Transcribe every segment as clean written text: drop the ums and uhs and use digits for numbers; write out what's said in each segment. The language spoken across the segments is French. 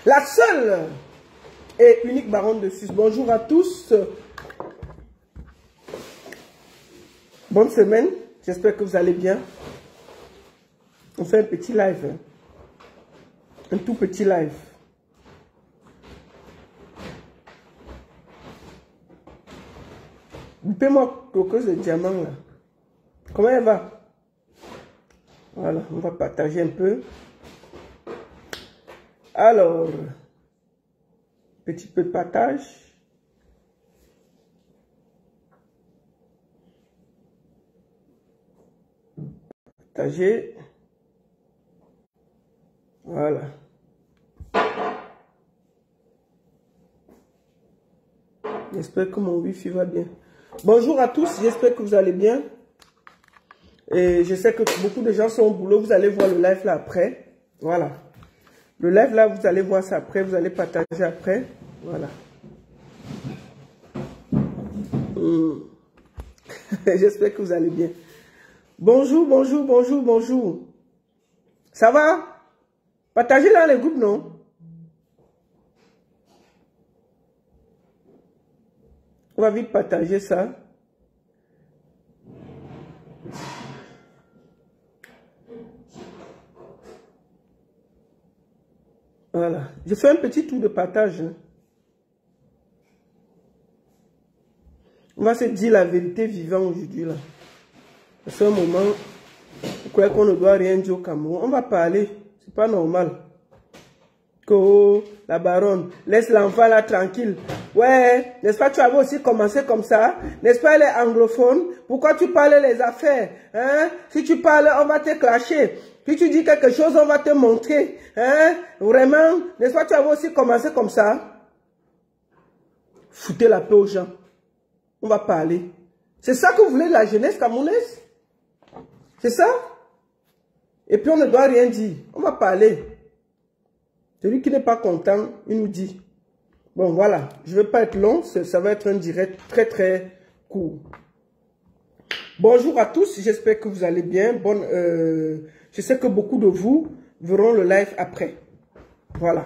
La seule et unique baronne de Suisse. Bonjour à tous. Bonne semaine. J'espère que vous allez bien. On fait un petit live. Un tout petit live. Coupez-moi coqueuse de diamant là. Comment elle va? Voilà, on va partager un peu. Alors, petit peu de partage. Partager. Voilà. J'espère que mon wifi va bien. Bonjour à tous, j'espère que vous allez bien. Et je sais que beaucoup de gens sont au boulot. Vous allez voir le live là après. Voilà. Le live là, vous allez voir ça après. Vous allez partager après. Voilà. J'espère que vous allez bien. Bonjour, bonjour, bonjour, bonjour. Ça va? Partagez dans les groupes, non? On va vite partager ça. Voilà. Je fais un petit tour de partage. On va se dire la vérité vivante aujourd'hui là. À ce moment, vous croyez qu'on ne doit rien dire au Cameroun. On va parler. C'est pas normal. Que la baronne laisse l'enfant là tranquille. Ouais, n'est-ce pas, tu avais aussi commencé comme ça? N'est-ce pas, elle est anglophone? Pourquoi tu parles les affaires? Hein? Si tu parles, on va te clasher. Si tu dis quelque chose, on va te montrer. Hein? Vraiment, n'est-ce pas, tu avais aussi commencé comme ça? Foutez la paix aux gens. On va parler. C'est ça que vous voulez de la jeunesse camerounaise? C'est ça? Et puis on ne doit rien dire. On va parler. Celui qui n'est pas content, il nous dit. Bon, voilà. Je ne vais pas être long. Ça va être un direct très, très court. Bonjour à tous. J'espère que vous allez bien. Je sais que beaucoup de vous verront le live après. Voilà.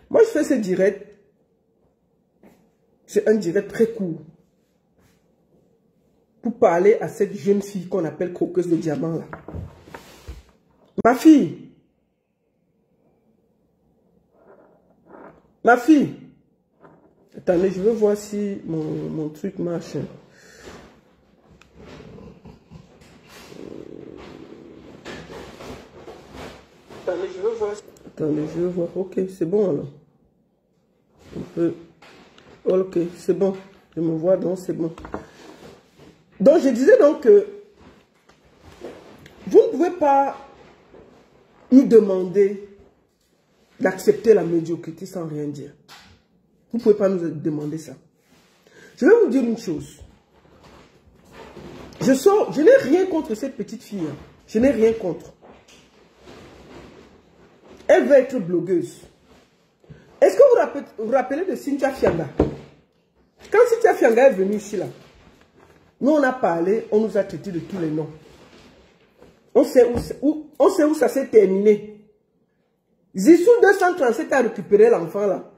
Moi, je fais ce direct. C'est un direct très court. Pour parler à cette jeune fille qu'on appelle croqueuse de diamant là. Ma fille. Ma fille. Attendez, je veux voir si mon truc marche. Attendez, je veux voir. Attendez, je veux voir. Ok, c'est bon alors. On peut... Ok, c'est bon. Je me vois donc, c'est bon. Donc, je disais donc que vous ne pouvez pas nous demander d'accepter la médiocrité sans rien dire. Vous ne pouvez pas nous demander ça. Je vais vous dire une chose. Je n'ai rien contre cette petite fille. Hein. Je n'ai rien contre. Elle veut être blogueuse. Est-ce que vous vous rappelez de Cynthia Fianga? Quand Cynthia Fianga est venue ici, là, nous on a parlé, on nous a traité de tous les noms. On sait où ça s'est terminé. Zissou 237 a récupéré l'enfant là.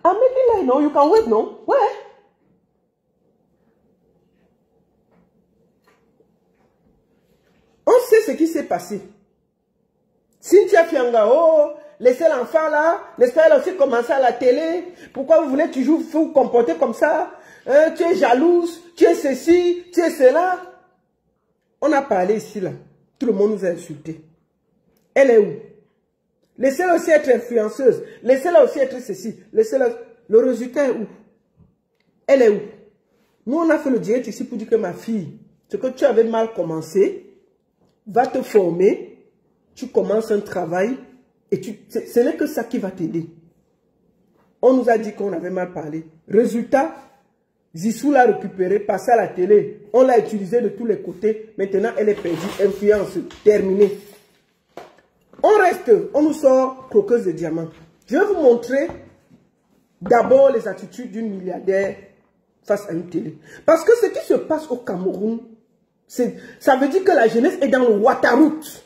Ah, maybe like, no, you can wait, no? Ouais. On sait ce qui s'est passé. Cynthia Fianga, oh, laissez l'enfant là, n'est-ce pas, elle a aussi commencé à la télé. Pourquoi vous voulez toujours vous comporter comme ça? Hein, tu es jalouse, tu es ceci, tu es cela. On a parlé ici là. Tout le monde nous a insultés. Elle est où? Laissez-la aussi être influenceuse. Laissez-la aussi être ceci. Laissez-la... Le résultat est où? Elle est où? Nous, on a fait le direct ici pour dire que ma fille, ce que tu avais mal commencé, va te former. Tu commences un travail et ce n'est que ça qui va t'aider. On nous a dit qu'on avait mal parlé. Résultat, Zissou l'a récupéré, passé à la télé. On l'a utilisé de tous les côtés. Maintenant, elle est perdue. Influence terminée. On reste, on nous sort croqueuse de diamants. Je vais vous montrer d'abord les attitudes d'une milliardaire face à une télé. Parce que ce qui se passe au Cameroun, ça veut dire que la jeunesse est dans le Ouattaroute.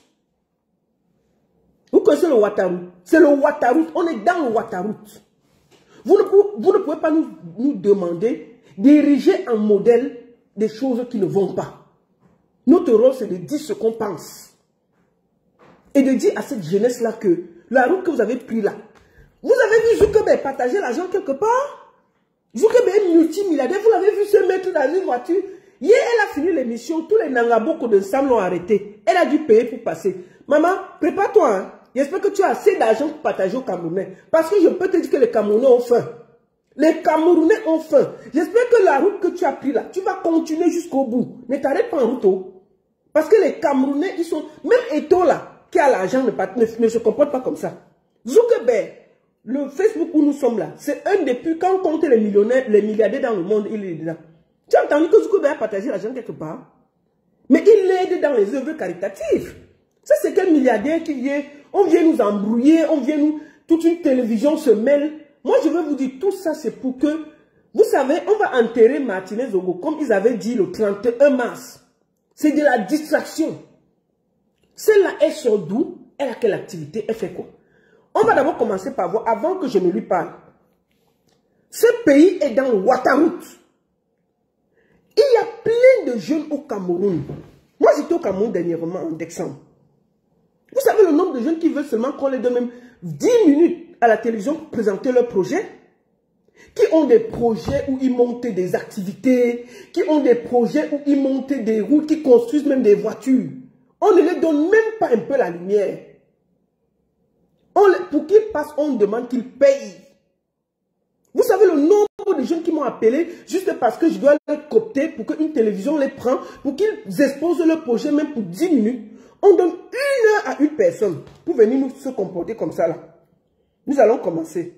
Vous connaissez le Ouattara? C'est le Ouattara. On est dans le Ouattara. Vous ne pouvez pas nous demander d'ériger en modèle des choses qui ne vont pas. Notre rôle, c'est de dire ce qu'on pense. Et de dire à cette jeunesse-là que la route que vous avez prise là, vous avez vu Zuckerberg partager l'argent quelque part? Zuckerberg est multimilliardaire, vous l'avez vu se mettre dans une voiture. Hier, elle a fini l'émission, tous les Nangaboko de Sam l'ont arrêté. Elle a dû payer pour passer. Maman, prépare-toi, hein. J'espère que tu as assez d'argent pour partager aux Camerounais. Parce que je peux te dire que les Camerounais ont faim. Les Camerounais ont faim. J'espère que la route que tu as prise là, tu vas continuer jusqu'au bout. Ne t'arrête pas en route. Parce que les Camerounais, ils sont... Même Eto là, qui a l'argent, ne se comporte pas comme ça. Zuckerberg, le Facebook où nous sommes là, c'est un des plus... Quand on compte les millionnaires, les milliardaires dans le monde, il est là. Tu as entendu que Zuckerberg a partagé l'argent quelque part? Mais il l'aide dans les œuvres caritatives. Ça, c'est quel milliardaire qui vient... On vient nous embrouiller, on vient nous... Toute une télévision se mêle. Moi, je veux vous dire, tout ça, c'est pour que... Vous savez, on va enterrer Martinez Zogo, comme ils avaient dit le 31 mars. C'est de la distraction. Celle-là, elle sort d'où? Elle a quelle activité? Elle fait quoi? On va d'abord commencer par voir, avant que je ne lui parle. Ce pays est dans le Ouattara. Il y a plein de jeunes au Cameroun. Moi, j'étais au Cameroun dernièrement, en décembre. Vous savez le nombre de jeunes qui veulent seulement qu'on les donne même 10 minutes à la télévision pour présenter leurs projets? Qui ont des projets où ils montent des activités, qui ont des projets où ils montent des routes, qui construisent même des voitures. On ne les donne même pas un peu la lumière. Pour qu'ils passent, on demande qu'ils payent. Vous savez le nombre de jeunes qui m'ont appelé juste parce que je dois les coopter pour qu'une télévision les prenne, pour qu'ils exposent leur projet même pour 10 minutes. On donne 1 heure à une personne pour venir nous se comporter comme ça là. Nous allons commencer.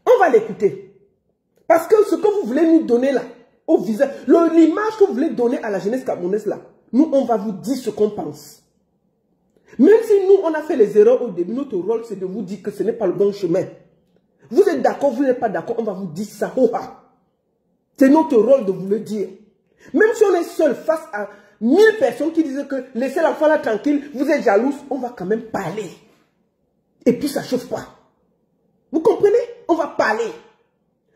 On va l'écouter. Parce que ce que vous voulez nous donner là, au visage, l'image que vous voulez donner à la jeunesse camerounaise là, nous on va vous dire ce qu'on pense. Même si nous on a fait les erreurs au début, notre rôle c'est de vous dire que ce n'est pas le bon chemin. Vous êtes d'accord, vous n'êtes pas d'accord, on va vous dire ça. C'est notre rôle de vous le dire. Même si on est seul face à 1000 personnes qui disent que laissez l'enfant là tranquille, vous êtes jalouse, on va quand même parler. Et puis ça ne chauffe pas. Vous comprenez? On va parler.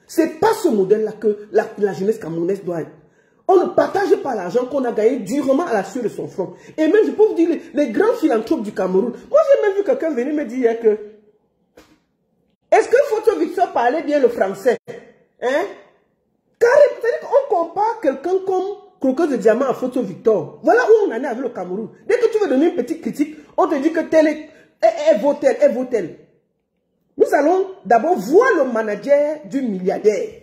Ce n'est pas ce modèle-là que la jeunesse camerounaise doit être. On ne partage pas l'argent qu'on a gagné durement à la sueur de son front. Et même, je peux vous dire, les grands philanthropes du Cameroun. Moi, j'ai même vu quelqu'un venir me dire que est-ce que Photo Victor parlait bien le français? Hein? Carrément, c'est-à-dire qu'on compare quelqu'un comme Croqueuse de Diamant à Photo Victor. Voilà où on en est avec le Cameroun. Dès que tu veux donner une petite critique, on te dit que tel est, elle vaut tel, elle vaut tel. Nous allons d'abord voir le manager du milliardaire.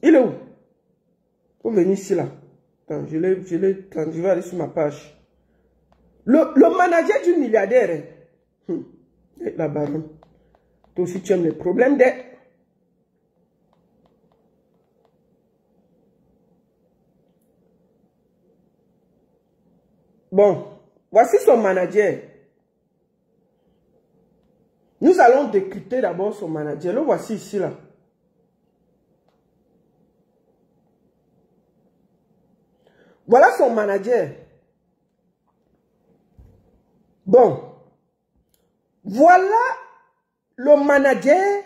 Il est où? Faut venir ici là. Attends, je vais aller sur ma page. Le manager du milliardaire. La baronne. Toi aussi tu aimes les problèmes des... Bon, voici son manager. Nous allons décrypter d'abord son manager. Le voici ici là. Voilà son manager. Bon. Voilà le manager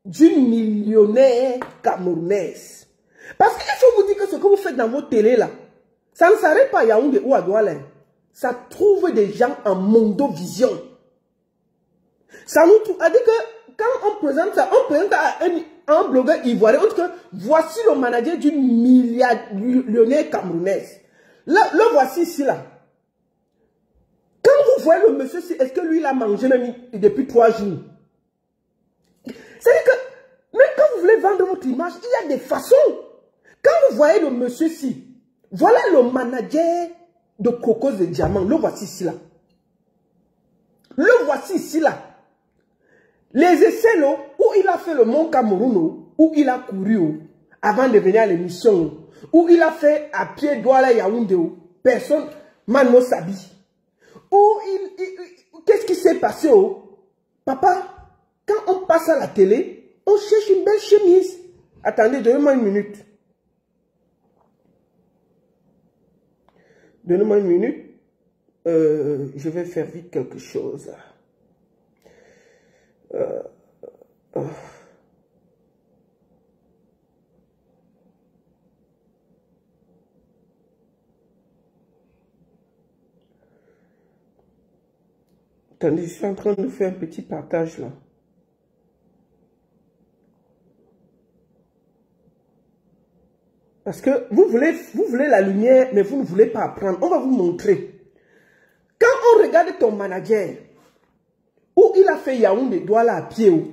d'une millionnaire camerounaise. Parce qu'il faut vous dire que ce que vous faites dans votre télé là, ça ne s'arrête pas à Yaoundé ou à Douala. Ça trouve des gens en mondovision. Ça nous trouve. C'est-à-dire que quand on présente ça, on présente à un blogueur ivoirien. En tout cas, voici le manager d'une millionnaire camerounaise. Là, le voici ici là. Quand vous voyez le monsieur, est-ce que lui il a mangé même depuis 3 jours? C'est-à-dire que même quand vous voulez vendre votre image, il y a des façons. Quand vous voyez le monsieur ci, voilà le manager de Croqueuse de Diamant. Le voici ici là. Le voici ici là. Les essais là, où il a fait le Mont Cameroun, où il a couru avant de venir à l'émission, où il a fait à pied Douala Yaoundé, personne, Mano Sabi. Qu'est-ce qui s'est passé? Papa, quand on passe à la télé, on cherche une belle chemise. Attendez, donnez-moi une minute. Donnez-moi une minute. Je vais faire vite quelque chose. Attendez, je suis en train de faire un petit partage là. Parce que vous voulez la lumière, mais vous ne voulez pas apprendre. On va vous montrer. Quand on regarde ton manager, où il a fait Yaoundé, Douala à pied, vous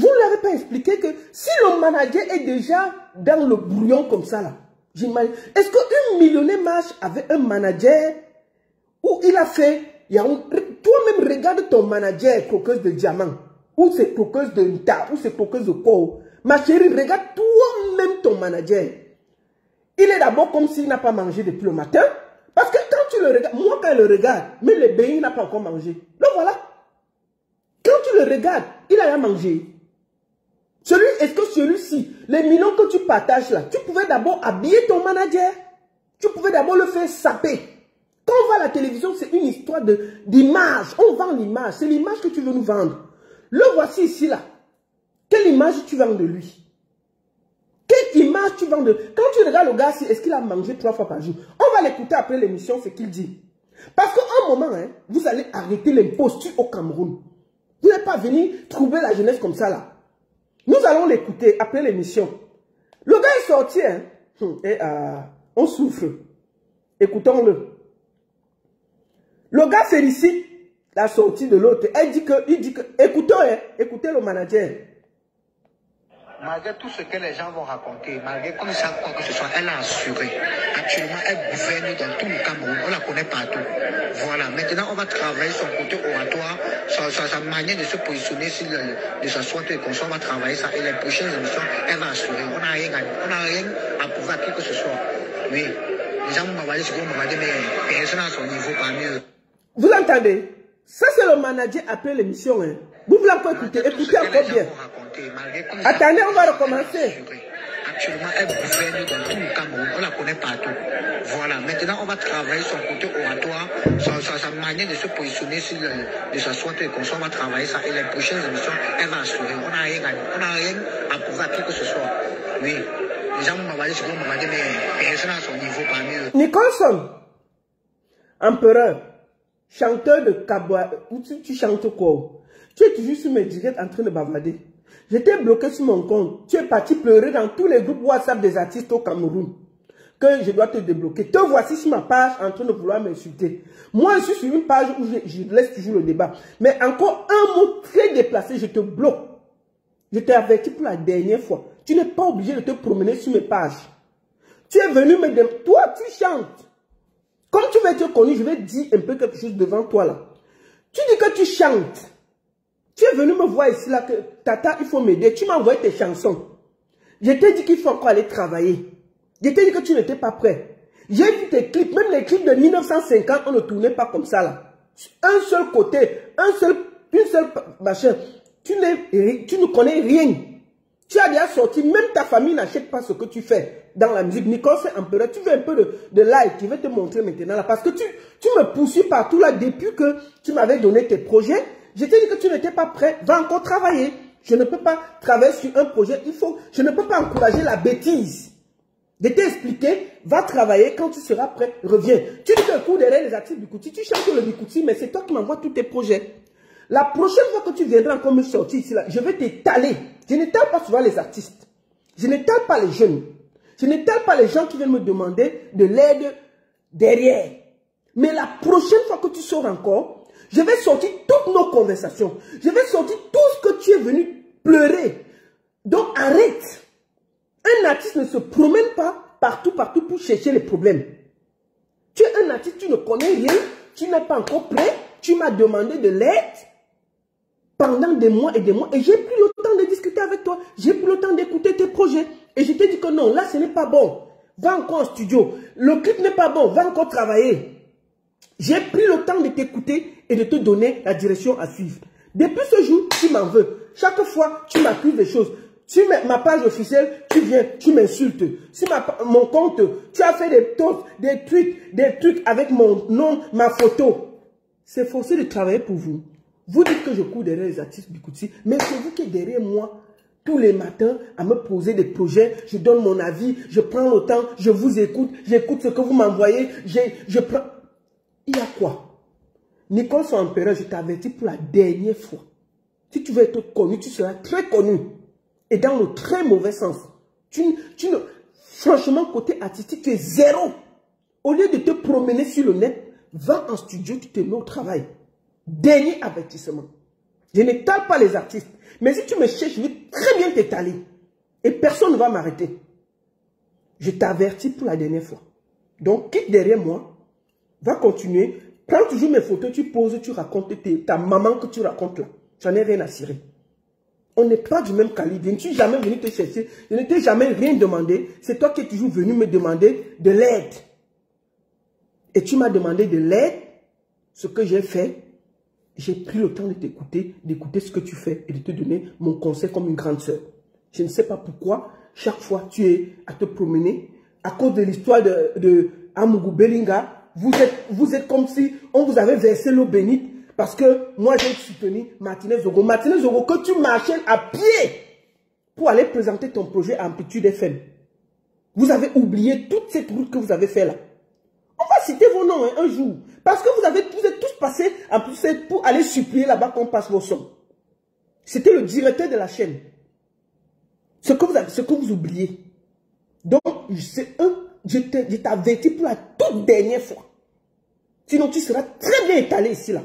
ne l'avez pas expliqué que si le manager est déjà dans le brouillon comme ça là, j'imagine, est-ce qu'un millionnaire marche avec un manager où il a fait Yaoundé? Toi-même regarde ton manager, croqueuse de diamant, ou c'est croqueuse de nta, ou c'est croqueuse de quoi. Ma chérie, regarde toi-même ton manager. Il est d'abord comme s'il n'a pas mangé depuis le matin. Parce que quand tu le regardes, moi quand je le regarde, même le béni n'a pas encore mangé. Donc voilà. Quand tu le regardes, il a rien mangé. Est-ce que celui-ci, les millions que tu partages là, tu pouvais d'abord habiller ton manager. Tu pouvais d'abord le faire saper. Quand on va à la télévision, c'est une histoire d'image. On vend l'image. C'est l'image que tu veux nous vendre. Le voici ici là. Quelle image tu vends de lui? Quelle image tu vends de... Quand tu regardes le gars, est-ce qu'il a mangé 3 fois par jour? On va l'écouter après l'émission, ce qu'il dit. Parce qu'à un moment, hein, vous allez arrêter l'imposture au Cameroun. Vous n'êtes pas venu trouver la jeunesse comme ça là. Nous allons l'écouter après l'émission. Le gars est sorti, hein, et on souffre. Écoutons-le. Le gars félicite la sortie de l'autre. Il dit que, écoutez, hein, écoutez le manager. Malgré tout ce que les gens vont raconter, malgré comme ça, quoi que ce soit, elle a assuré. Actuellement, elle gouverne dans tout le Cameroun. On la connaît partout. Voilà. Maintenant, on va travailler son côté oratoire, sa manière de se positionner, de s'asseoir et qu'on soit, on va travailler ça. Et les prochaines émissions, elle va assurer. On n'a rien à prouver à qui que ce soit. Oui. Les gens m'ont envoyé ce qu'on m'a dit, mais personne à son niveau parmi eux. Vous entendez? Ça, c'est le manager après l'émission. Hein. Vous voulez encore écouter? Écoutez encore bien. Attendez, on va recommencer. Actuellement, elle gouverne dans tout le Cameroun. On la connaît partout. Voilà. Maintenant, on va travailler son côté oratoire, sa manière de se positionner, de s'asseoir et qu'on soit, on va travailler ça. Et les prochaines émissions, elle va assurer. On n'a rien à prouver à qui que ce soit. Oui. Les gens m'ont envoyé ce qu'on m'a dit, mais personne à son niveau parmi eux. Nicholson, empereur, chanteur de Kaboa, où tu chantes quoi? Tu es toujours sur mes directs en train de bavarder. J'étais bloqué sur mon compte. Tu es parti pleurer dans tous les groupes WhatsApp des artistes au Cameroun. Que je dois te débloquer. Te voici sur ma page en train de vouloir m'insulter. Moi, je suis sur une page où je laisse toujours le débat. Mais encore un mot très déplacé, je te bloque. Je t'ai averti pour la dernière fois. Tu n'es pas obligé de te promener sur mes pages. Tu es venu me demander. Toi, tu chantes. Comme tu veux être connu, je vais dire un peu quelque chose devant toi là. Tu dis que tu chantes. Tu es venu me voir ici là que Tata, il faut m'aider. Tu m'as envoyé tes chansons. Je t'ai dit qu'il faut encore aller travailler. Je t'ai dit que tu n'étais pas prêt. J'ai vu tes clips, même les clips de 1950, on ne tournait pas comme ça là. Un seul côté, une seule machin. Tu ne connais rien. Tu as déjà sorti, même ta famille n'achète pas ce que tu fais dans la musique. Nicole, c'est empereur. Tu veux un peu de like, je vais te montrer maintenant là. Parce que tu me poursuis partout là depuis que tu m'avais donné tes projets. Je t'ai dit que tu n'étais pas prêt, va encore travailler. Je ne peux pas travailler sur un projet, je ne peux pas encourager la bêtise. Je t'ai expliqué, va travailler, quand tu seras prêt, reviens. Tu dis que cours derrière les artistes du Bikouti, tu chantes le Bikouti, mais c'est toi qui m'envoies tous tes projets. La prochaine fois que tu viendras encore me sortir ici, là, je vais t'étaler. Je n'étale pas souvent les artistes. Je n'étale pas les jeunes. Je n'étale pas les gens qui viennent me demander de l'aide derrière. Mais la prochaine fois que tu sors encore, je vais sortir toutes nos conversations. Je vais sortir tout ce que tu es venu pleurer. Donc arrête. Un artiste ne se promène pas partout pour chercher les problèmes. Tu es un artiste, tu ne connais rien, tu n'es pas encore prêt, tu m'as demandé de l'aide pendant des mois et j'ai pris le temps de discuter avec toi, j'ai pris le temps d'écouter tes projets. Et je t'ai dit que non, là ce n'est pas bon. Va encore en studio. Le clip n'est pas bon, va encore travailler. J'ai pris le temps de t'écouter et de te donner la direction à suivre. Depuis ce jour, tu m'en veux. Chaque fois, tu m'accuses des choses. Si ma page officielle, tu viens, tu m'insultes. Si mon compte, tu as fait des trucs avec mon nom, ma photo. C'est forcé de travailler pour vous. Vous dites que je cours derrière les artistes Bikouti, mais c'est vous qui êtes derrière moi tous les matins à me poser des projets. Je donne mon avis, je prends le temps, je vous écoute, j'écoute ce que vous m'envoyez, je prends... Il y a quoi? Nicole Son-Empereur, je t'avertis pour la dernière fois. Si tu veux être connu, tu seras très connu. Et dans le très mauvais sens. Franchement, côté artistique, tu es zéro. Au lieu de te promener sur le net, va en studio, tu te mets au travail. Dernier avertissement. Je n'étale pas les artistes. Mais si tu me cherches, je vais très bien t'étaler. Et personne ne va m'arrêter. Je t'avertis pour la dernière fois. Donc, quitte derrière moi. Va continuer. Prends toujours mes photos, tu poses, tu racontes ta maman que tu racontes là. J'en ai rien à cirer. On n'est pas du même calibre. Je ne suis jamais venu te chercher. Je ne t'ai jamais rien demandé. C'est toi qui es toujours venu me demander de l'aide. Et tu m'as demandé de l'aide. Ce que j'ai fait, j'ai pris le temps de t'écouter, d'écouter ce que tu fais et de te donner mon conseil comme une grande sœur. Je ne sais pas pourquoi, chaque fois tu es à te promener. À cause de l'histoire de Amougou Belinga, vous êtes comme si on vous avait versé l'eau bénite. Parce que moi, j'ai soutenu Martinez Zogo. Martinez Zogo, que tu marchais à pied pour aller présenter ton projet à Amplitude FM. Vous avez oublié toute cette route que vous avez fait là. On va citer vos noms hein, un jour. Parce que vous êtes tous passés pour aller supplier là-bas qu'on passe vos sons. C'était le directeur de la chaîne. Ce que vous oubliez. Donc, je t'avertis pour la toute dernière fois. Sinon, tu seras très bien étalé ici là.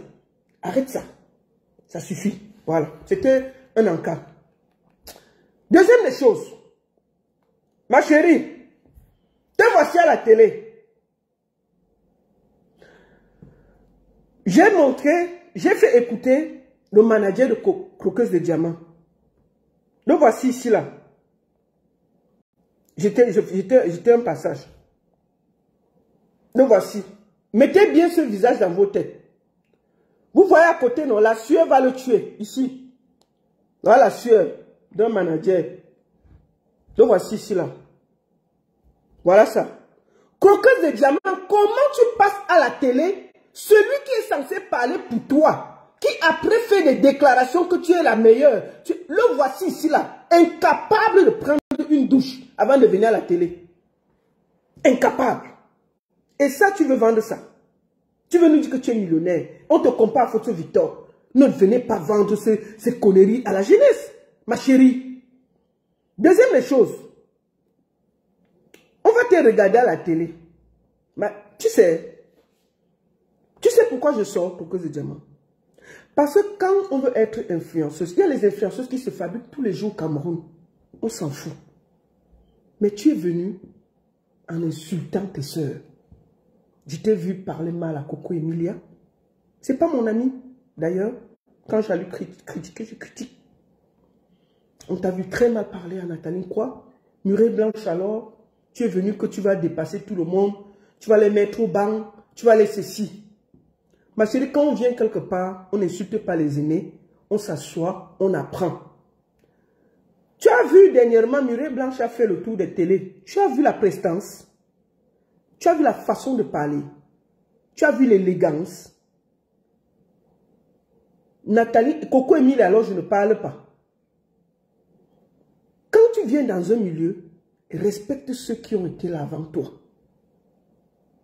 Arrête ça. Ça suffit. Voilà. C'était un encas. Deuxième des choses. Ma chérie, te voici à la télé. J'ai fait écouter le manager de Croqueuse de Diamant. Le voici ici là. J'étais un passage. Le voici. Mettez bien ce visage dans vos têtes. Vous voyez à côté, non, la sueur va le tuer, ici. Voilà la sueur d'un manager. Le voici ici, là. Voilà ça. Croqueuse de Diamant, comment tu passes à la télé, celui qui est censé parler pour toi, qui après fait des déclarations que tu es la meilleure, le voici ici, là, incapable de prendre une douche avant de venir à la télé. Incapable. Et ça, tu veux vendre ça. Tu veux nous dire que tu es millionnaire. On te compare à Photo Victor. Ne venez pas vendre ces conneries à la jeunesse, ma chérie. Deuxième des choses. On va te regarder à la télé. Mais tu sais pourquoi je sors Croqueuse de Diamant? Parce que quand on veut être influenceuse, il y a les influenceuses qui se fabriquent tous les jours au Cameroun. On s'en fout. Mais tu es venu en insultant tes soeurs. Je t'ai vu parler mal à Coco Emilia. C'est pas mon ami, d'ailleurs. Quand j'allais critiquer, je critique. On t'a vu très mal parler à Nathalie quoi? Murée Blanche alors, tu es venu que tu vas dépasser tout le monde. Tu vas les mettre au banc. Tu vas les ceci. Ma chérie, quand on vient quelque part, on n'insulte pas les aînés. On s'assoit, on apprend. Tu as vu dernièrement, Murée Blanche a fait le tour des télés. Tu as vu la prestance. Tu as vu la façon de parler. Tu as vu l'élégance. Nathalie, Coco Emilia, alors je ne parle pas. Quand tu viens dans un milieu, respecte ceux qui ont été là avant toi.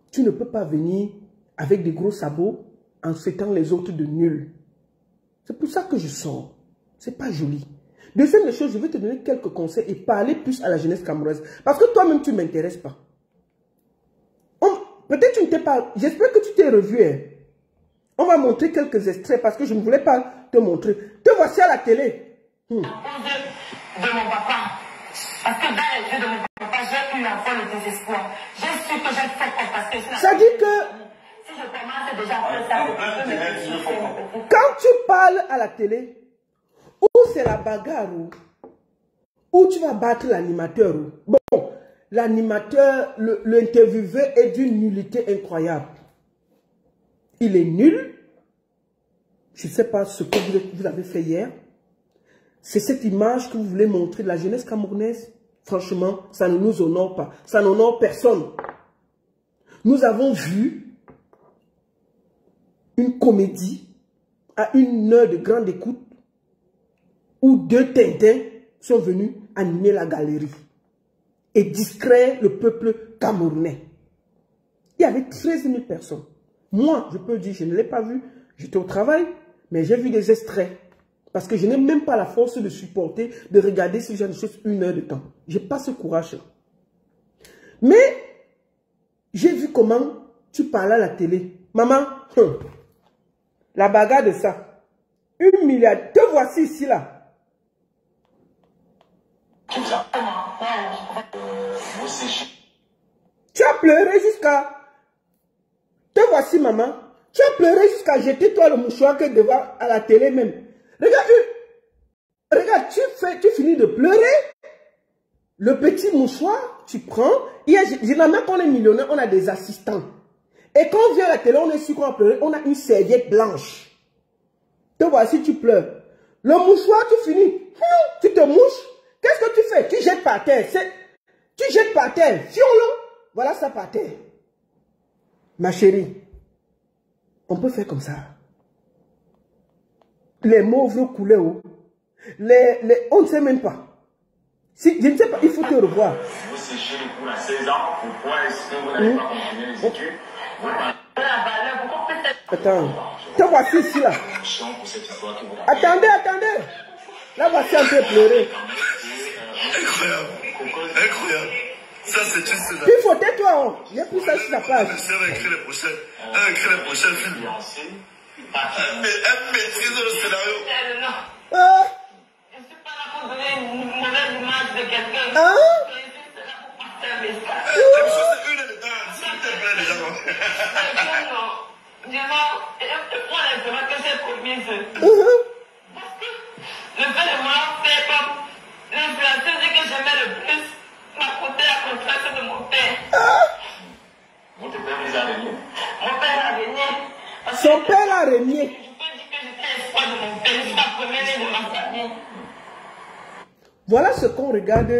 Tu ne peux pas venir avec des gros sabots en traitant les autres de nuls. C'est pour ça que je sors. C'est pas joli. Deuxième des choses, je vais te donner quelques conseils et parler plus à la jeunesse camerounaise. Parce que toi-même, tu ne m'intéresses pas. Peut-être que tu ne t'es pas... J'espère que tu t'es revu. Hein. On va montrer quelques extraits parce que je ne voulais pas te montrer. Te voici à la télé. À cause de mon papa. Parce que dans les yeux de mon papa, j'ai eu la foi, le désespoir. J'ai su que j'ai fait comme parce que... Ça dit que... Si je commence déjà à faire ça, quand tu parles à la télé, ou c'est la bagarre, ou tu vas battre l'animateur. Bon, l'animateur, l'intervieweur est d'une nullité incroyable. Il est nul. Je ne sais pas ce que vous avez fait hier. C'est cette image que vous voulez montrer de la jeunesse camerounaise? Franchement, ça ne nous honore pas. Ça n'honore personne. Nous avons vu une comédie à 1 heure de grande écoute où 2 Tintins sont venus animer la galerie et distraire le peuple camerounais. Il y avait 13 000 personnes. Moi, je peux dire, je ne l'ai pas vu. J'étais au travail, mais j'ai vu des extraits. Parce que je n'ai même pas la force de supporter, de regarder ce genre de choses 1 heure de temps. Je n'ai pas ce courage-là. Mais, j'ai vu comment tu parlais à la télé. Maman, la bagarre de ça. 1 milliard. Te voici ici, là. Tu as pleuré jusqu'à... Te voici, maman. Tu as pleuré jusqu'à jeter toi le mouchoir que devant à la télé même. Regarde, tu finis de pleurer. Le petit mouchoir, tu prends. Généralement, quand on est millionnaire, on a des assistants. Et quand on vient à la télé, on est sûr qu'on a pleuré. On a une serviette blanche. Te voici, tu pleures. Le mouchoir, tu finis. Tu te mouches. Qu'est-ce que tu fais? Tu jettes par terre. Tu jettes par terre. Fions-le. Voilà ça par terre. Ma chérie, on peut faire comme ça. Les mots vont couler haut. On ne sait même pas. Si, je ne sais pas, il faut te revoir. Vous séchez le cours à 16 ans, pourquoi est-ce que vous n'allez pas continuer les études? Attends, te voici ici là. Attendez. Là, voici un peu pleurer. Incroyable. Ça, c'est juste ça. Il faut tais-toi. Il n'y a plus ça sur la page. Elle va écrire les prochains films. Elle maîtrise le scénario. Je ne suis pas là pour donner une mauvaise image de quelqu'un. Je suis là pour passer un message. Je prends les semaines que j'ai promises. Parce que le fait de vouloir faire comme l'influenceuse que j'aimais le plus m'a coûté la contrainte de mon père. Votre père vous a régné? Mon père a régné. Son père a régné. Je peux dire que j'étais l'espoir de mon père. Je suis la première de ma famille. Voilà ce qu'on regarde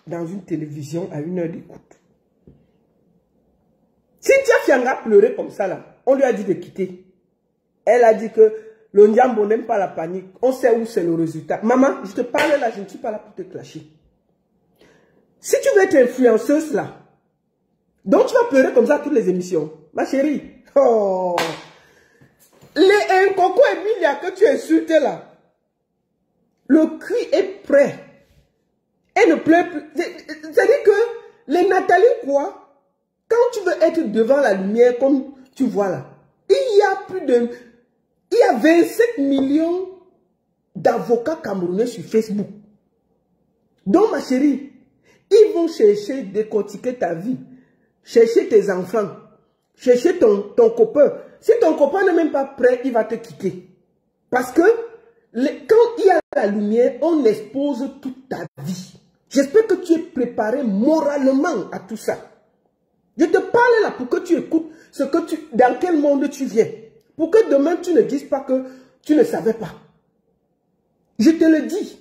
dans une télévision à 1 heure d'écoute. Cynthia Fianga pleurait comme ça là. On lui a dit de quitter. Elle a dit que le Ndiambo n'aime pas la panique. On sait où c'est le résultat. Maman, je te parle là, je ne suis pas là pour te clasher. Si tu veux être influenceuse là, donc tu vas pleurer comme ça à toutes les émissions. Ma chérie. Oh. Les Coco Emilia que tu insultes là. Le cri est prêt. Elle ne pleure plus. C'est-à-dire que les Nathalie quoi, quand tu veux être devant la lumière comme tu vois là, il y a 27 millions d'avocats camerounais sur Facebook. Donc ma chérie, ils vont chercher décortiquer ta vie, chercher tes enfants, chercher ton copain. Si ton copain n'est même pas prêt, il va te quitter. Parce que quand il y a la lumière, on expose toute ta vie. J'espère que tu es préparé moralement à tout ça. Je te parle là pour que tu écoutes dans quel monde tu viens. Pour que demain tu ne dises pas que tu ne savais pas. Je te le dis.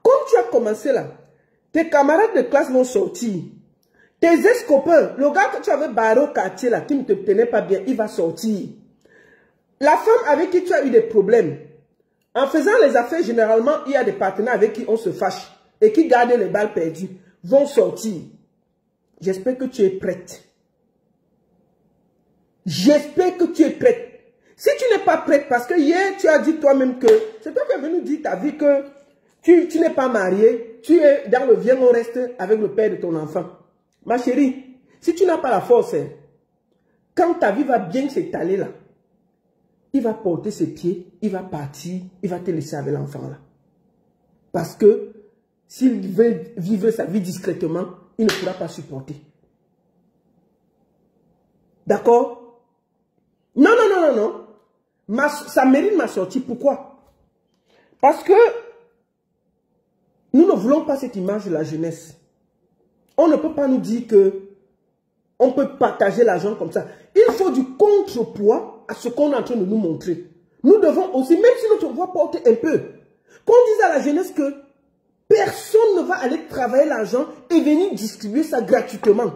Comme tu as commencé là, tes camarades de classe vont sortir. Tes ex-copains, le gars que tu avais barré au quartier là, qui ne te tenait pas bien, il va sortir. La femme avec qui tu as eu des problèmes, en faisant les affaires, généralement, il y a des partenaires avec qui on se fâche et qui gardent les balles perdues, vont sortir. J'espère que tu es prête. J'espère que tu es prête. Si tu n'es pas prête, parce que hier, tu as dit toi-même que, c'est toi qui es venu dire ta vie que tu n'es pas marié, tu es dans le viens, on reste avec le père de ton enfant. Ma chérie, si tu n'as pas la force, quand ta vie va bien s'étaler là, il va porter ses pieds, il va partir, il va te laisser avec l'enfant là. Parce que s'il veut vivre sa vie discrètement, il ne pourra pas supporter. D'accord? Non. Ça mérite ma sortie. Pourquoi? Parce que nous ne voulons pas cette image de la jeunesse. On ne peut pas nous dire que on peut partager l'argent comme ça. Il faut du contrepoids à ce qu'on est en train de nous montrer. Nous devons aussi, même si notre voix porte un peu, Qu'on dise à la jeunesse que personne ne va aller travailler l'argent et venir distribuer ça gratuitement.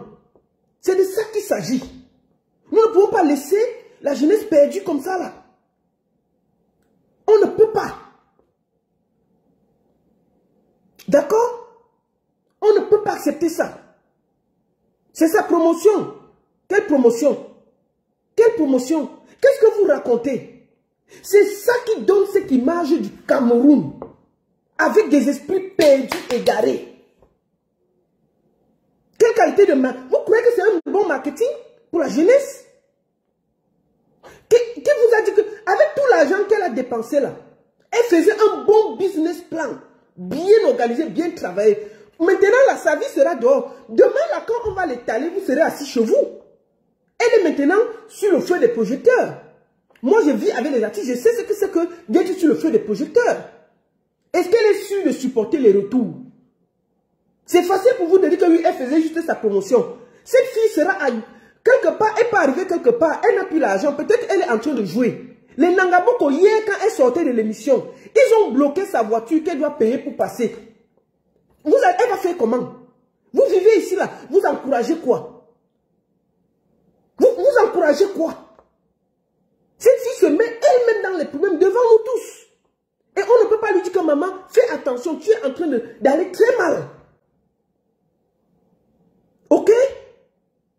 C'est de ça qu'il s'agit. Nous ne pouvons pas laisser la jeunesse perdue comme ça là. On ne peut pas. D'accord? On ne peut pas accepter ça. C'est sa promotion. Quelle promotion? Quelle promotion? Qu'est-ce que vous racontez? C'est ça qui donne cette image du Cameroun. Avec des esprits perdus, égarés. Quelle qualité de marketing? Vous croyez que c'est un bon marketing pour la jeunesse? Qui vous a dit que, avec tout l'argent qu'elle a dépensé là, elle faisait un bon business plan, bien organisé, bien travaillé. Maintenant, là, sa vie sera dehors. Demain, là, quand on va l'étaler, vous serez assis chez vous. Elle est maintenant sur le feu des projecteurs. Moi, je vis avec les artistes, je sais ce que c'est que d'être sur le feu des projecteurs. Est-ce qu'elle est sûre de supporter les retours? C'est facile pour vous de dire que oui, elle faisait juste sa promotion. Cette fille sera quelque part, elle peut arriver quelque part, elle n'a plus l'argent, peut-être elle est en train de jouer. Les Nangaboko, hier, quand elle sortait de l'émission, ils ont bloqué sa voiture qu'elle doit payer pour passer. Elle va faire comment? Vous vivez ici, là, vous encouragez quoi? Vous encouragez quoi? Cette fille se met elle-même dans les problèmes devant nous tous. Et on ne peut pas lui dire que maman, fais attention, tu es en train d'aller très mal. Ok?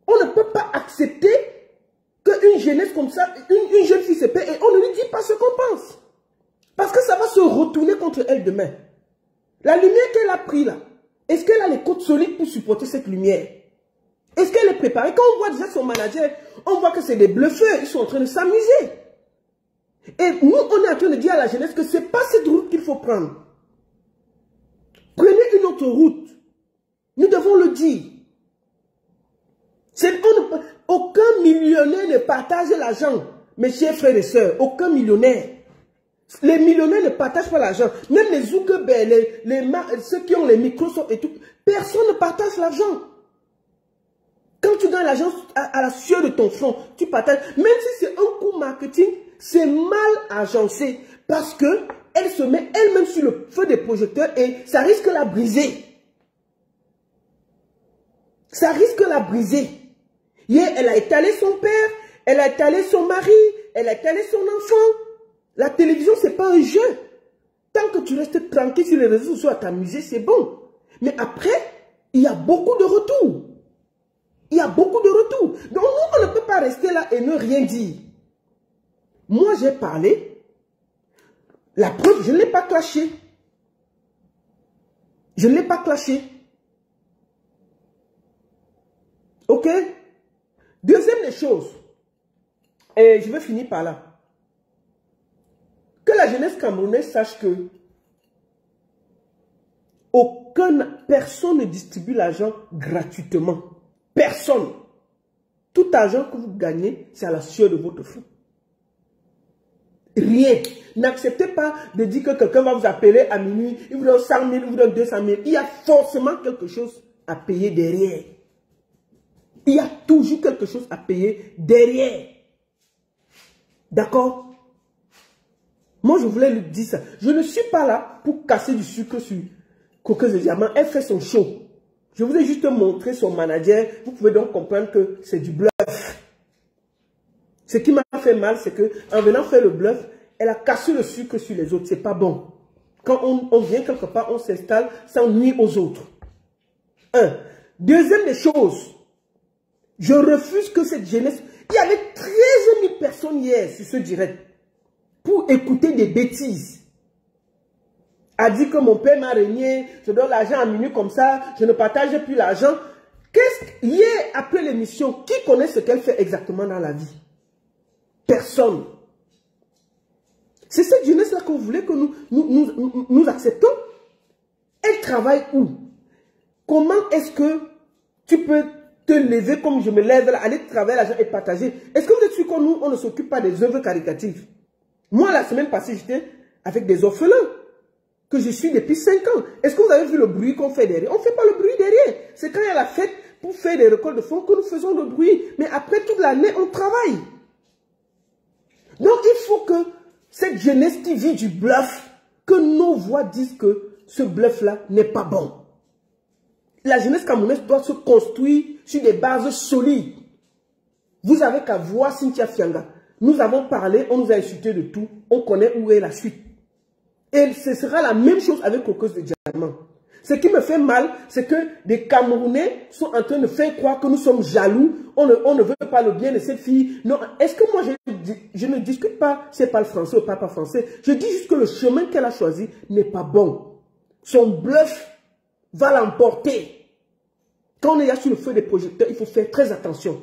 On ne peut pas accepter qu'une jeunesse comme ça, une jeune fille se paie et on ne lui dit pas ce qu'on pense. Parce que ça va se retourner contre elle demain. La lumière qu'elle a pris là, est-ce qu'elle a les côtes solides pour supporter cette lumière? Est-ce qu'elle est préparée? Quand on voit déjà son manager, on voit que c'est des bluffeurs, ils sont en train de s'amuser. Et nous, on est en train de dire à la jeunesse que ce n'est pas cette route qu'il faut prendre. Prenez une autre route. Nous devons le dire. Aucun millionnaire ne partage l'argent, mes chers frères et sœurs. Aucun millionnaire. Les millionnaires ne partagent pas l'argent. Même les Zuckerberg, ceux qui ont les Microsoft et tout, personne ne partage l'argent. Quand tu gagnes l'argent à la sueur de ton front, tu partages. Même si c'est un coup marketing, c'est mal agencé. Parce que elle se met elle-même sur le feu des projecteurs et ça risque de la briser. Ça risque de la briser. Hier, elle a étalé son père, elle a étalé son mari, elle a étalé son enfant. La télévision, ce n'est pas un jeu. Tant que tu restes tranquille sur les réseaux sociaux à t'amuser, c'est bon. Mais après, il y a beaucoup de retours. Il y a beaucoup de retours. Donc nous, on ne peut pas rester là et ne rien dire. Moi, j'ai parlé. La preuve, je ne l'ai pas clashé. Je ne l'ai pas clashé. Ok? Deuxième des choses. Et je vais finir par là. Que la jeunesse camerounaise sache que personne ne distribue l'argent gratuitement. Personne. Tout argent que vous gagnez, c'est à la sueur de votre front. Rien. N'acceptez pas de dire que quelqu'un va vous appeler à minuit, il vous donne 100 000, il vous donne 200 000. Il y a forcément quelque chose à payer derrière. Il y a toujours quelque chose à payer derrière. D'accord? Moi, je voulais lui dire ça. Je ne suis pas là pour casser du sucre sur Coqueuse de Diamant. Elle fait son show. Je vous ai juste montré son manager. Vous pouvez donc comprendre que c'est du bluff. Ce qui m'a fait mal, c'est qu'en venant faire le bluff, elle a cassé le sucre sur les autres. C'est pas bon. Quand on vient quelque part, on s'installe sans nuire aux autres. Deuxième des choses, je refuse que cette jeunesse... Il y avait 13 000 personnes hier sur ce direct pour écouter des bêtises. A dit que mon père m'a régné, je donne l'argent à minuit comme ça, je ne partage plus l'argent. Hier, après l'émission, qui connaît ce qu'elle fait exactement dans la vie? Personne. C'est cette jeunesse-là que vous voulez que nous acceptons. Elle travaille où? Comment est-ce que tu peux te lever comme je me lève là, aller travailler l'argent et partager? Est-ce que vous êtes sûr que nous, on ne s'occupe pas des œuvres caritatives? Moi, la semaine passée, j'étais avec des orphelins que je suis depuis 5 ans. Est-ce que vous avez vu le bruit qu'on fait derrière? On ne fait pas le bruit derrière. C'est quand il y a la fête pour faire des récoltes de fonds que nous faisons le bruit. Mais après toute l'année, on travaille. Donc, il faut que cette jeunesse qui vit du bluff que nos voix disent que ce bluff-là n'est pas bon. La jeunesse camerounaise doit se construire sur des bases solides. Vous avez qu'à voir Cynthia Fianga. Nous avons parlé, on nous a insulté de tout. On connaît où est la suite. Et ce sera la même chose avec Cocosse de Diamant. Ce qui me fait mal, c'est que des Camerounais sont en train de faire croire que nous sommes jaloux. On ne veut pas le bien de cette fille. Non, est-ce que moi, je ne discute pas si elle parle français ou pas français. Je dis juste que le chemin qu'elle a choisi n'est pas bon. Son bluff va l'emporter. Quand on est là sur le feu des projecteurs, il faut faire très attention.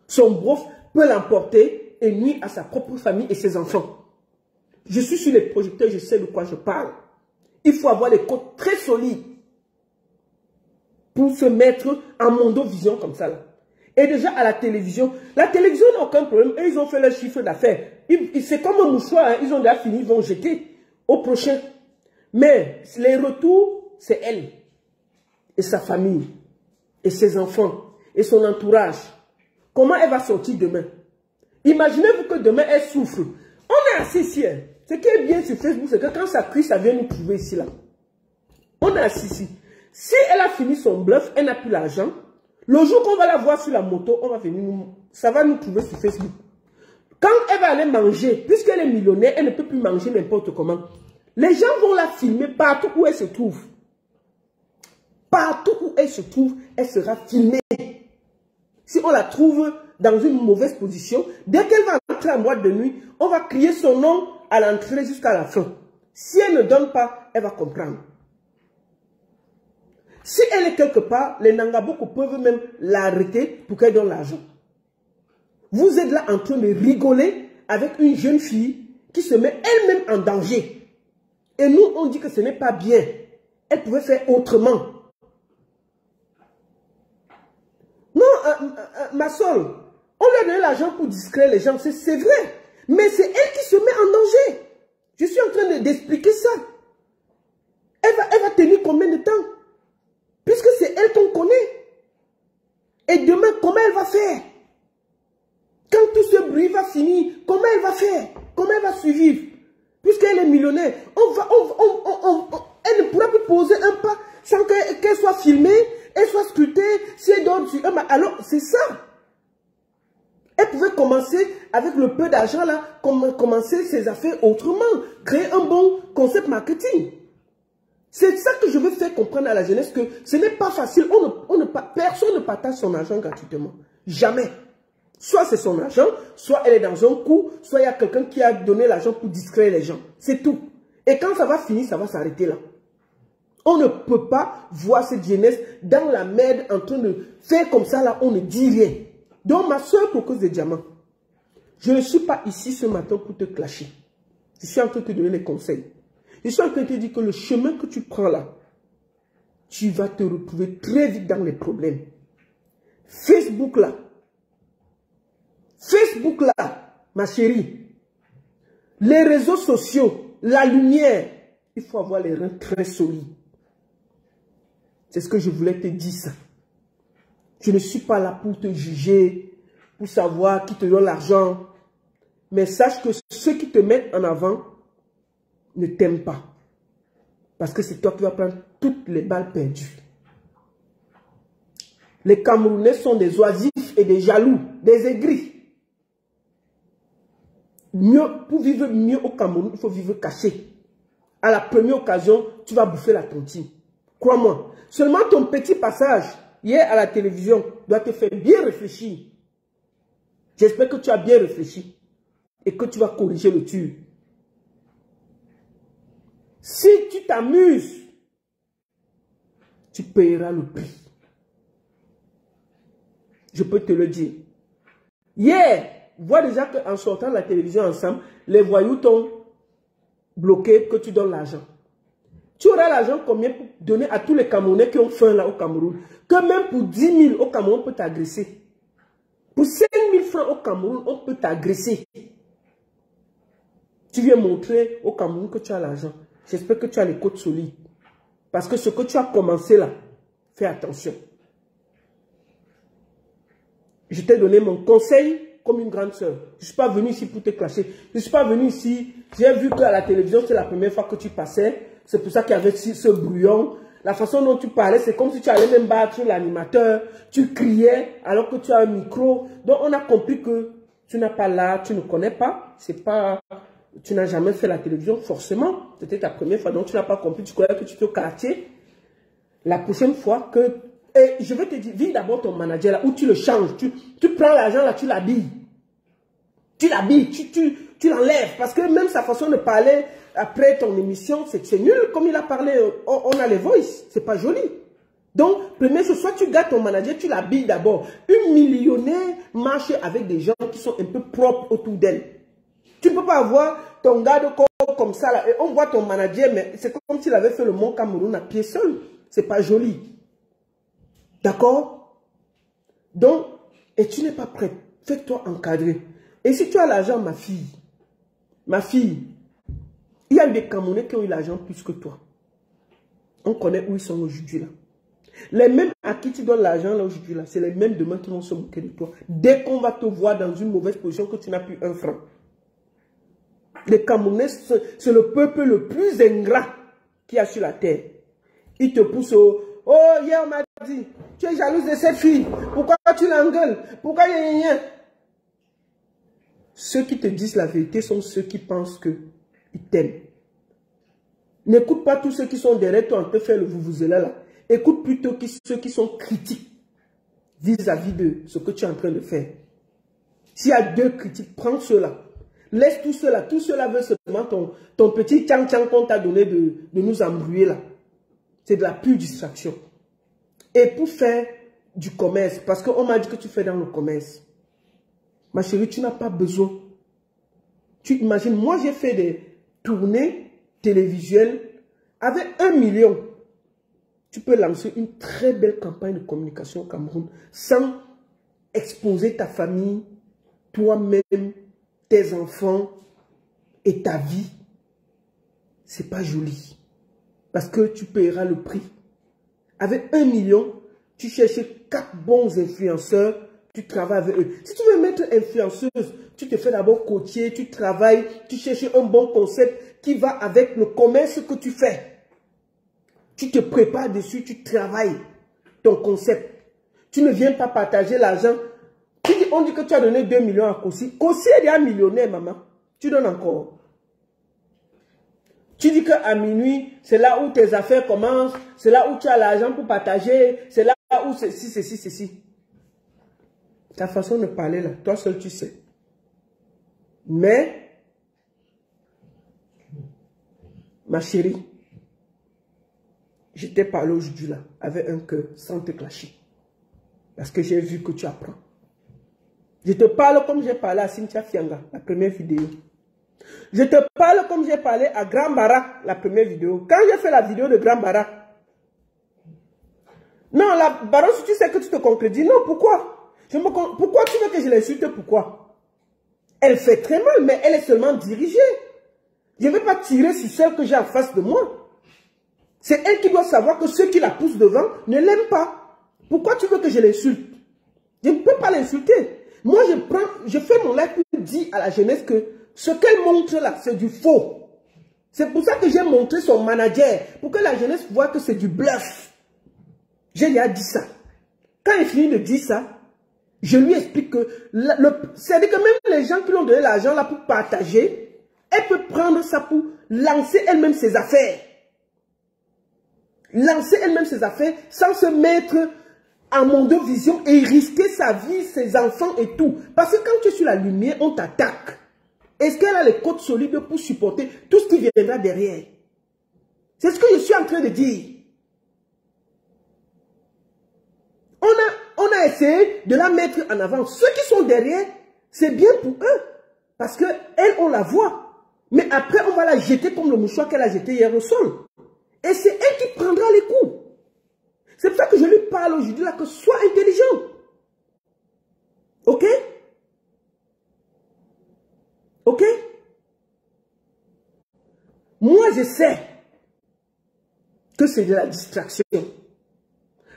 Son bluff peut l'emporter et nuire à sa propre famille et ses enfants. Je suis sur les projecteurs, je sais de quoi je parle. Il faut avoir des côtes très solides pour se mettre en mondovision comme ça. Là. Et déjà à la télévision n'a aucun problème. Et ils ont fait leur chiffre d'affaires. C'est comme un mouchoir, hein. Ils ont déjà fini, ils vont jeter au prochain. Mais les retours, c'est elle et sa famille et ses enfants et son entourage. Comment elle va sortir demain? Imaginez-vous que demain elle souffre. On est assis ici. Hein. Ce qui est bien sur Facebook, c'est que quand ça crie, ça vient nous trouver ici là. On est assis ici. Si elle a fini son bluff, elle n'a plus l'argent. Le jour qu'on va la voir sur la moto, on va venir ça va nous trouver sur Facebook. Quand elle va aller manger, puisqu'elle est millionnaire, elle ne peut plus manger n'importe comment. Les gens vont la filmer partout où elle se trouve. Partout où elle se trouve, elle sera filmée. Si on la trouve dans une mauvaise position, dès qu'elle va entrer en boîte de nuit, on va crier son nom à l'entrée jusqu'à la fin. Si elle ne donne pas, elle va comprendre. Si elle est quelque part, les Nangaboko peuvent même l'arrêter pour qu'elle donne l'argent. Vous êtes là en train de rigoler avec une jeune fille qui se met elle-même en danger. Et nous, on dit que ce n'est pas bien. Elle pouvait faire autrement. Non, ma soeur, on lui a donné l'argent pour distraire les gens, c'est vrai. Mais c'est elle qui se met en danger. Je suis en train d'expliquer ça. Elle va tenir combien de temps? Puisque c'est elle qu'on connaît. Et demain, comment elle va faire? Quand tout ce bruit va finir, comment elle va faire? Comment elle va survivre? Puisqu'elle est millionnaire, elle ne pourra plus poser un pas sans qu'elle soit filmée, elle soit scrutée, si elle donne sur un... Alors, c'est ça. Elle pouvait commencer avec le peu d'argent là, commencer ses affaires autrement, créer un bon concept marketing. C'est ça que je veux faire comprendre à la jeunesse, que ce n'est pas facile. Personne ne partage son argent gratuitement. Jamais. Soit c'est son argent, soit elle est dans un coup, soit il y a quelqu'un qui a donné l'argent pour distraire les gens. C'est tout. Et quand ça va finir, ça va s'arrêter là. On ne peut pas voir cette jeunesse dans la merde en train de faire comme ça là, on ne dit rien. Donc ma soeur Cocosse de Diamant, je ne suis pas ici ce matin pour te clasher. Je suis en train de te donner des conseils. Je suis en train de te dire que le chemin que tu prends là, tu vas te retrouver très vite dans les problèmes. Facebook là, ma chérie, les réseaux sociaux, la lumière, il faut avoir les reins très solides. C'est ce que je voulais te dire ça. Je ne suis pas là pour te juger, pour savoir qui te donne l'argent. Mais sache que ceux qui te mettent en avant ne t'aiment pas. Parce que c'est toi qui vas prendre toutes les balles perdues. Les Camerounais sont des oisifs et des jaloux, des aigris. Pour vivre mieux au Cameroun, il faut vivre caché. À la première occasion, tu vas bouffer la tontine. Crois-moi. Seulement ton petit passage hier à la télévision doit te faire bien réfléchir. J'espère que tu as bien réfléchi et que tu vas corriger le tir. Si tu t'amuses, tu payeras le prix. Je peux te le dire. Hier, vois déjà qu'en sortant de la télévision ensemble, les voyous t'ont bloqué que tu donnes l'argent. Tu auras l'argent combien pour donner à tous les Camerounais qui ont faim là au Cameroun? Que même pour 10 000 au Cameroun, on peut t'agresser. Pour 5 000 francs au Cameroun, on peut t'agresser. Tu viens montrer au Cameroun que tu as l'argent. J'espère que tu as les côtes solides. Parce que ce que tu as commencé là, fais attention. Je t'ai donné mon conseil comme une grande sœur. Je ne suis pas venu ici pour te clasher. Je ne suis pas venu ici. J'ai vu qu'à la télévision, c'est la première fois que tu passais. C'est pour ça qu'il y avait ce brouillon. La façon dont tu parlais, c'est comme si tu allais même battre l'animateur. Tu criais alors que tu as un micro. Donc, on a compris que tu n'as pas là, tu ne connais pas. C'est pas... Tu n'as jamais fait la télévision, forcément. C'était ta première fois, donc tu n'as pas compris. Tu croyais que tu étais au quartier. La prochaine fois que... Et je vais te dire, vis d'abord ton manager là, où tu le changes. Tu prends l'argent là, tu l'habilles. Tu l'habilles, tu l'enlèves. Parce que même sa façon de parler après ton émission, c'est nul. Comme il a parlé, on a les voices. C'est pas joli. Donc, première chose, soit tu gardes ton manager, tu l'habilles d'abord. Une millionnaire marche avec des gens qui sont un peu propres autour d'elle. Tu ne peux pas avoir ton gars de corps comme ça là, et on voit ton manager, mais c'est comme s'il avait fait le Mont Cameroun à pied seul. C'est pas joli. D'accord? Donc, et tu n'es pas prête. Fais-toi encadrer. Et si tu as l'argent, ma fille, il y a des Camerounais qui ont eu l'argent plus que toi. On connaît où ils sont aujourd'hui là. Les mêmes à qui tu donnes l'argent là aujourd'hui là, c'est les mêmes demain qui vont se moquer de toi. Dès qu'on va te voir dans une mauvaise position que tu n'as plus un franc. Les Camerounais, c'est le peuple le plus ingrat qu'il y a sur la terre. Ils te poussent au... Oh, hier on m'a dit, tu es jalouse de cette fille. Pourquoi tu l'engueules? Pourquoi il y a rien? Ceux qui te disent la vérité sont ceux qui pensent qu'ils t'aiment. N'écoute pas tous ceux qui sont derrière toi en te faire le vous-vous-là là. Écoute plutôt ceux qui sont critiques vis-à-vis de ce que tu es en train de faire. S'il y a deux critiques, prends ceux-là. Laisse tout cela. Tout cela veut seulement ton petit tchang-tchang qu'on t'a donné de nous embrouiller là. C'est de la pure distraction. Et pour faire du commerce, parce qu'on m'a dit que tu fais dans le commerce. Ma chérie, tu n'as pas besoin. Tu imagines, moi j'ai fait des tournées télévisuelles avec 1 million. Tu peux lancer une très belle campagne de communication au Cameroun sans exposer ta famille, toi-même, tes enfants et ta vie. C'est pas joli. Parce que tu paieras le prix. Avec 1 million, tu cherches 4 bons influenceurs, tu travailles avec eux. Si tu veux mettre influenceuse, tu te fais d'abord coacher, tu travailles, tu cherches un bon concept qui va avec le commerce que tu fais. Tu te prépares dessus, tu travailles ton concept. Tu ne viens pas partager l'argent. On dit que tu as donné 2 millions à Kossi. Kossi est déjà millionnaire, maman. Tu donnes encore. Tu dis qu'à minuit, c'est là où tes affaires commencent, c'est là où tu as l'argent pour partager, c'est là où ceci. Ta façon de parler là, toi seul tu sais. Mais, ma chérie, je t'ai parlé aujourd'hui là, avec un cœur, sans te clasher. Parce que j'ai vu que tu apprends. Je te parle comme j'ai parlé à Cynthia Fianga, la première vidéo. Je te parle comme j'ai parlé à Grand Barak, la première vidéo. Quand j'ai fait la vidéo de Grand Barak. Non, la Baron, si tu sais que tu te concrétises, non, pourquoi? Pourquoi tu veux que je l'insulte? Pourquoi? Elle fait très mal, mais elle est seulement dirigée. Je ne vais pas tirer sur celle que j'ai en face de moi. C'est elle qui doit savoir que ceux qui la poussent devant ne l'aiment pas. Pourquoi tu veux que je l'insulte? Je ne peux pas l'insulter. Moi, je fais mon live pour dire à la jeunesse que ce qu'elle montre là, c'est du faux. C'est pour ça que j'ai montré son manager, pour que la jeunesse voit que c'est du bluff. J'ai déjà dit ça. Quand il finit de dire ça, je lui explique que, c'est-à-dire que même les gens qui lui ont donné l'argent là pour partager, elle peut prendre ça pour lancer elle-même ses affaires. Lancer elle-même ses affaires sans se mettre en mondovision et risquer sa vie, ses enfants et tout. Parce que quand tu es sur la lumière, on t'attaque. Est-ce qu'elle a les côtes solides pour supporter tout ce qui viendra derrière? C'est ce que je suis en train de dire. On a essayé de la mettre en avant. Ceux qui sont derrière, c'est bien pour eux. Parce qu'elle, on la voit. Mais après, on va la jeter comme le mouchoir qu'elle a jeté hier au sol. Et c'est elle qui prendra les coups. C'est pour ça que je lui parle aujourd'hui là, que sois intelligent. Ok? Ok? Moi, je sais que c'est de la distraction.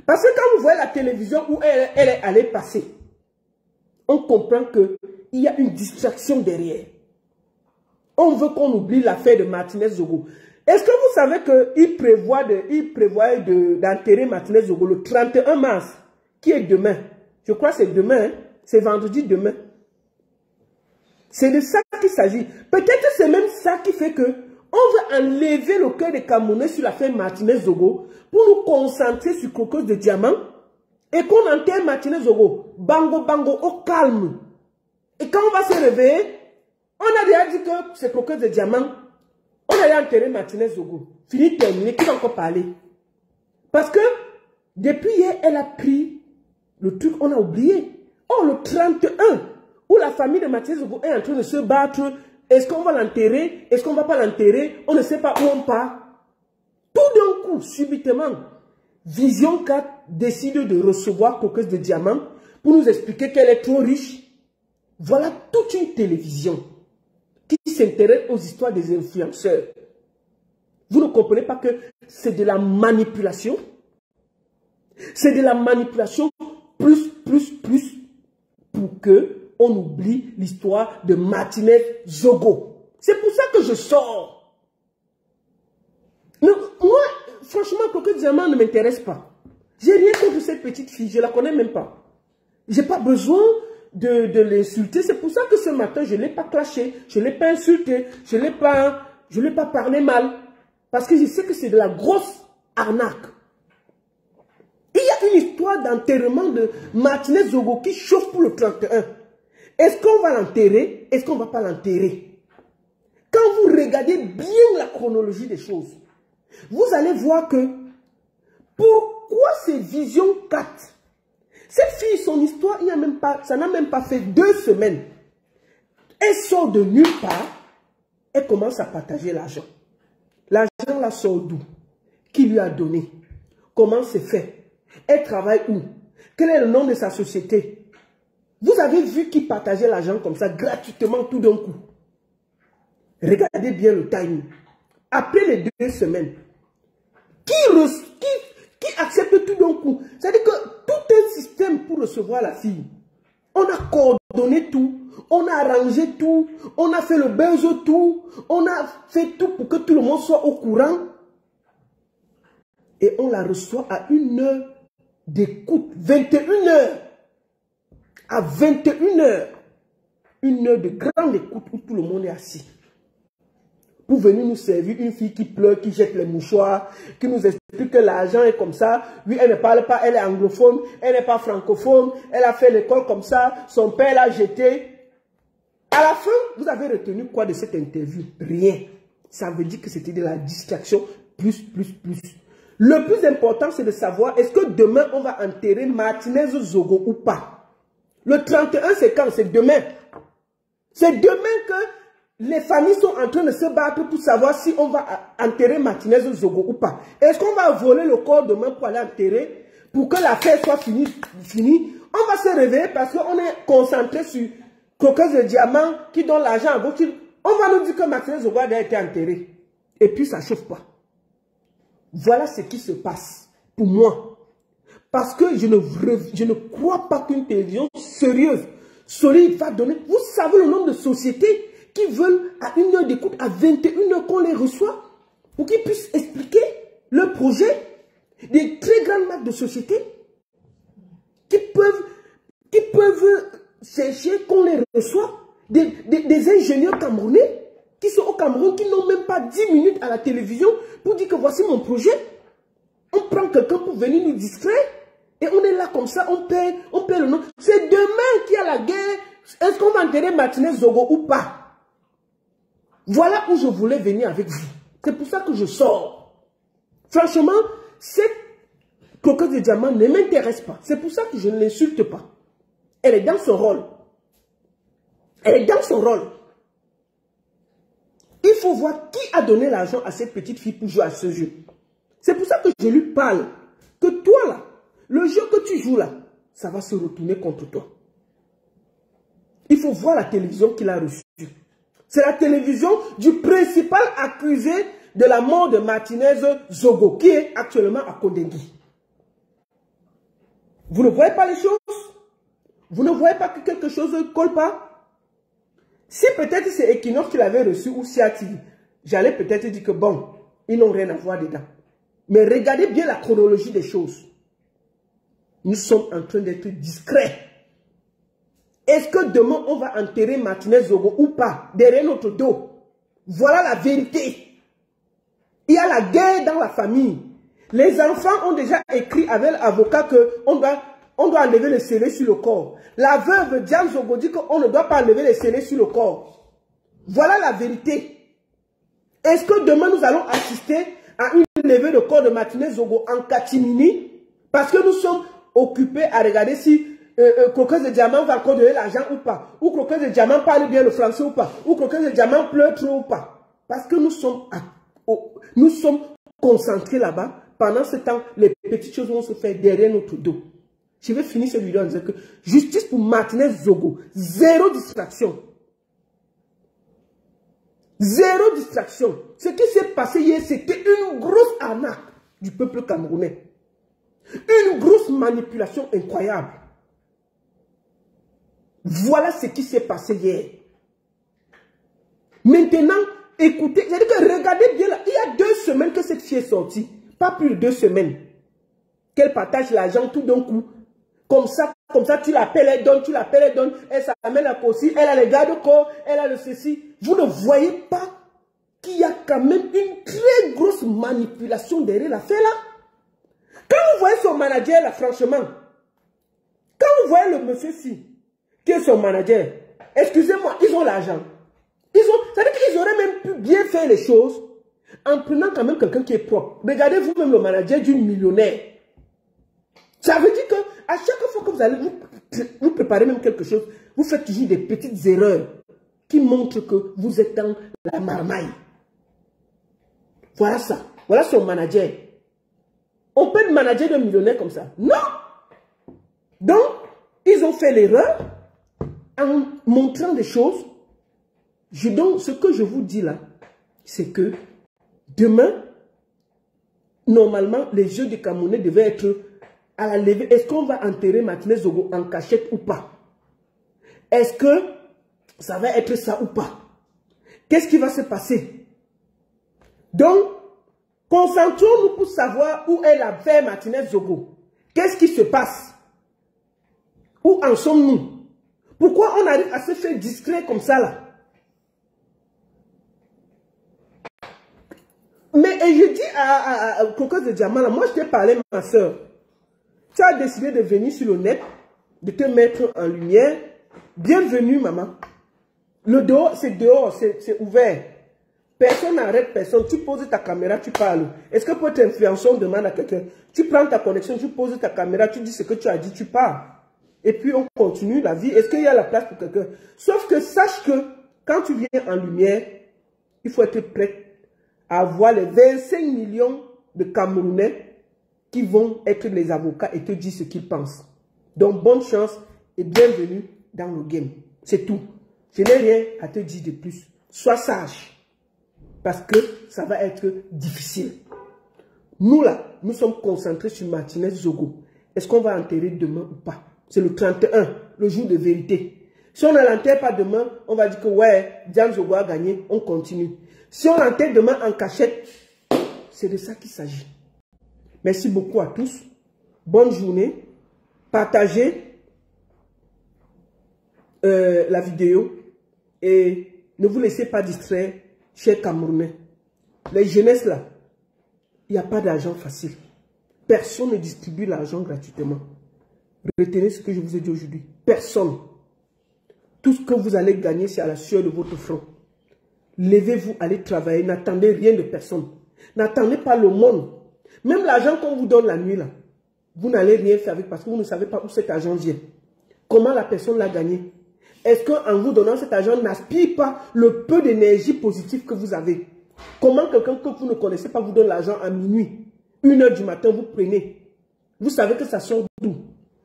Parce que quand vous voyez la télévision où elle est allée passer, on comprend qu'il y a une distraction derrière. On veut qu'on oublie l'affaire de Martinez Zogo. Est-ce que vous savez qu'il prévoit d'enterrer Martinez Zogo le 31 mars, qui est demain? Je crois que c'est demain, hein? C'est vendredi demain. C'est de ça qu'il s'agit. Peut-être c'est même ça qui fait que on veut enlever le cœur des Camerounais sur l'affaire Martinez Zogo pour nous concentrer sur Crocose de Diamant et qu'on enterre Martinez Zogo. Bango, bango, au calme. Et quand on va se réveiller, on a déjà dit que c'est Crocose de Diamant. On a déjà enterré Martinez Zogo. Fini, terminé. Qui va encore parler? Parce que depuis hier, elle a pris le truc, on a oublié. Oh, le 31, où la famille de Martinez Zogo est en train de se battre. Est-ce qu'on va l'enterrer? Est-ce qu'on ne va pas l'enterrer? On ne sait pas où on part. Tout d'un coup, subitement, Vision 4 décide de recevoir Crocose de Diamant pour nous expliquer qu'elle est trop riche. Voilà toute une télévision qui s'intéresse aux histoires des influenceurs. Vous ne comprenez pas que c'est de la manipulation? C'est de la manipulation plus pour que on oublie l'histoire de Martinez Zogo. C'est pour ça que je sors. Mais moi, franchement, Crocose de Diamant ne m'intéresse pas. J'ai rien contre cette petite fille, je ne la connais même pas. Je n'ai pas besoin de l'insulter. C'est pour ça que ce matin, je ne l'ai pas clashé, je ne l'ai pas insulté, je ne l'ai pas parlé mal. Parce que je sais que c'est de la grosse arnaque. Il y a une histoire d'enterrement de Martinez Zogo qui chauffe pour le 31. Est-ce qu'on va l'enterrer? Est-ce qu'on ne va pas l'enterrer? Quand vous regardez bien la chronologie des choses, vous allez voir que pourquoi c'est Vision 4? Cette fille, son histoire, ça n'a même pas fait 2 semaines. Elle sort de nulle part, elle commence à partager l'argent. L'argent la sort d'où? Qui lui a donné? Comment c'est fait? Elle travaille où? Quel est le nom de sa société? Vous avez vu qui partageait l'argent comme ça, gratuitement, tout d'un coup. Regardez bien le timing. Après les 2 semaines, qui accepte tout d'un coup? C'est-à-dire que tout un système pour recevoir la fille. On a coordonné tout, on a arrangé tout, on a fait le buzz tout, on a fait tout pour que tout le monde soit au courant. Et on la reçoit à 1 heure d'écoute, 21 heures. À 21 heures, 1 heure de grande écoute où tout le monde est assis. Pour venir nous servir une fille qui pleure, qui jette les mouchoirs, qui nous explique que l'argent est comme ça. Oui, elle ne parle pas, elle est anglophone, elle n'est pas francophone, elle a fait l'école comme ça, son père l'a jeté. À la fin, vous avez retenu quoi de cette interview? Rien. Ça veut dire que c'était de la distraction plus. Le plus important, c'est de savoir, est-ce que demain, on va enterrer Martinez Zogo ou pas? Le 31, c'est quand? C'est demain. C'est demain que les familles sont en train de se battre pour savoir si on va enterrer Martinez Zogo ou pas. Est-ce qu'on va voler le corps demain pour aller enterrer, pour que l'affaire soit finie? On va se réveiller parce qu'on est concentré sur Crocose de Diamant qui donne l'argent à gauche. On va nous dire que Martinez Zogo a été enterré. Et puis ça ne chauffe pas. Voilà ce qui se passe pour moi. Parce que je ne crois pas qu'une télévision sérieuse, solide, va donner. Vous savez le nombre de sociétés qui veulent à 1 heure d'écoute, à 21 heures qu'on les reçoit, pour qu'ils puissent expliquer le projet. Des très grandes marques de sociétés qui peuvent chercher qu'on les reçoit. Des ingénieurs camerounais qui sont au Cameroun, qui n'ont même pas 10 minutes à la télévision pour dire que voici mon projet. On prend quelqu'un pour venir nous distraire. Et on est là comme ça, on perd le nom. C'est demain qu'il y a la guerre. Est-ce qu'on va enterrer Martinez Zogo ou pas? Voilà où je voulais venir avec vous. C'est pour ça que je sors. Franchement, cette Crocose de Diamant ne m'intéresse pas. C'est pour ça que je ne l'insulte pas. Elle est dans son rôle. Elle est dans son rôle. Il faut voir qui a donné l'argent à cette petite fille pour jouer à ce jeu. C'est pour ça que je lui parle. Que toi là, le jeu que tu joues là, ça va se retourner contre toi. Il faut voir la télévision qu'il a reçue. C'est la télévision du principal accusé de la mort de Martinez Zogo, qui est actuellement à Kodengui. Vous ne voyez pas les choses? Vous ne voyez pas que quelque chose ne colle pas? Si peut-être c'est Equinox qui l'avait reçu ou Siati, j'allais peut-être dire que bon, ils n'ont rien à voir dedans. Mais regardez bien la chronologie des choses. Nous sommes en train d'être discrets. Est-ce que demain on va enterrer Martinez Zogo ou pas derrière notre dos? Voilà la vérité. Il y a la guerre dans la famille. Les enfants ont déjà écrit avec l'avocat qu'on doit enlever les scellés sur le corps. La veuve Diane Zogo dit qu'on ne doit pas enlever les scellés sur le corps. Voilà la vérité. Est-ce que demain nous allons assister à une levée de corps de Martinez Zogo en catimini? Parce que nous sommes occupés à regarder si Croqueuse de Diamant va encore donner l'argent ou pas. Ou Croqueuse de Diamant parle bien le français ou pas. Ou Croqueuse de Diamant pleure trop ou pas. Parce que nous sommes concentrés là-bas. Pendant ce temps, les petites choses vont se faire derrière notre dos. Je vais finir cette vidéo en disant que justice pour Martinez Zogo. Zéro distraction. Zéro distraction. Ce qui s'est passé hier, c'était une grosse arnaque du peuple camerounais. Une grosse manipulation incroyable. Voilà ce qui s'est passé hier. Maintenant, écoutez, c'est-à-dire que regardez bien là, il y a 2 semaines que cette fille est sortie. Pas plus de 2 semaines. Qu'elle partage l'argent tout d'un coup. Comme ça, tu l'appelles, elle donne, tu l'appelles, elle donne. Elle s'amène à Kossi, elle a les garde-corps, elle a le ceci. Vous ne voyez pas qu'il y a quand même une très grosse manipulation derrière l'affaire là? Quand vous voyez son manager là, franchement, quand vous voyez le monsieur-ci, qui est son manager, excusez-moi, ils ont l'argent. C'est-à-dire qu'ils auraient même pu bien faire les choses en prenant quand même quelqu'un qui est propre. Regardez vous-même le manager d'une millionnaire. Ça veut dire qu'à chaque fois que vous allez vous préparer même quelque chose, vous faites toujours des petites erreurs qui montrent que vous êtes dans la marmaille. Voilà ça. Voilà son manager. On peut être manager d'un millionnaire comme ça. Non. Donc, ils ont fait l'erreur en montrant des choses. Donc, ce que je vous dis là, c'est que demain, normalement, les Jeux du Camerounais devaient être à la levée. Est-ce qu'on va enterrer Martinez Zogo en cachette ou pas? Est-ce que ça va être ça ou pas? Qu'est-ce qui va se passer? Donc, concentrons-nous pour savoir où est l'affaire Martinez Zogo. Qu'est-ce qui se passe? Où en sommes-nous? Pourquoi on arrive à se faire discret comme ça là? Mais et je dis à Croqueuse de Diamant, là, moi je t'ai parlé, ma soeur. Tu as décidé de venir sur le net, de te mettre en lumière. Bienvenue, maman. Le dehors, c'est ouvert. Personne n'arrête personne. Tu poses ta caméra, tu parles. Est-ce que pour être influenceur, on demande à quelqu'un? Tu prends ta connexion, tu poses ta caméra, tu dis ce que tu as dit, tu pars. Et puis on continue la vie. Est-ce qu'il y a la place pour quelqu'un? Sauf que sache que quand tu viens en lumière, il faut être prêt à avoir les 25 millions de Camerounais qui vont être les avocats et te dire ce qu'ils pensent. Donc, bonne chance et bienvenue dans le game. C'est tout. Je n'ai rien à te dire de plus. Sois sage. Parce que ça va être difficile. Nous là, nous sommes concentrés sur Martinez Zogo. Est-ce qu'on va enterrer demain ou pas? C'est le 31, le jour de vérité. Si on ne l'enterre pas demain, on va dire que ouais, Diane Zogo a gagné, on continue. Si on l'enterre demain en cachette, c'est de ça qu'il s'agit. Merci beaucoup à tous. Bonne journée. Partagez la vidéo et ne vous laissez pas distraire, chers Camerounais. Les jeunesses là, il n'y a pas d'argent facile. Personne ne distribue l'argent gratuitement. Retenez ce que je vous ai dit aujourd'hui. Personne. Tout ce que vous allez gagner, c'est à la sueur de votre front. Levez-vous, allez travailler. N'attendez rien de personne. N'attendez pas le monde. Même l'argent qu'on vous donne la nuit, là, vous n'allez rien faire avec parce que vous ne savez pas où cet argent vient. Comment la personne l'a gagné? Est-ce qu'en vous donnant cet argent, n'aspire pas le peu d'énergie positive que vous avez? Comment quelqu'un que vous ne connaissez pas vous donne l'argent à minuit? 1h du matin, vous prenez. Vous savez que ça sort d'où?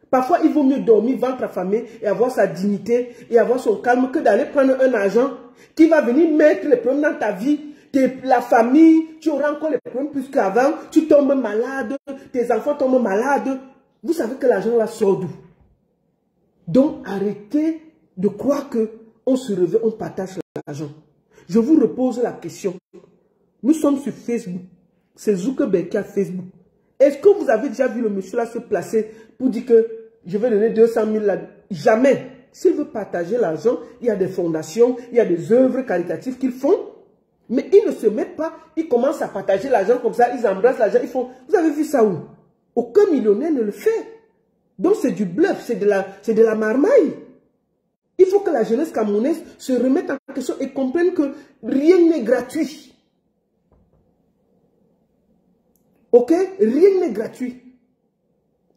Parfois, il vaut mieux dormir, ventre affamé et avoir sa dignité et avoir son calme que d'aller prendre un argent qui va venir mettre les problèmes dans ta vie. La famille, tu auras encore les problèmes plus qu'avant. Tu tombes malade, tes enfants tombent malades. Vous savez que l'argent là sort d'où? Donc, arrêtez de croire qu'on se réveille, on partage l'argent. Je vous repose la question. Nous sommes sur Facebook. C'est Zuckerberg qui a Facebook. Est-ce que vous avez déjà vu le monsieur là se placer pour dire que je vais donner 200 000 là? Jamais. S'il veut partager l'argent, il y a des fondations, il y a des œuvres caritatives qu'ils font. Mais ils ne se mettent pas, ils commencent à partager l'argent comme ça, ils embrassent l'argent, ils font... Vous avez vu ça où? Aucun millionnaire ne le fait. Donc c'est du bluff, c'est de la marmaille. Il faut que la jeunesse camerounaise se remette en question et comprenne que rien n'est gratuit. Ok? Rien n'est gratuit.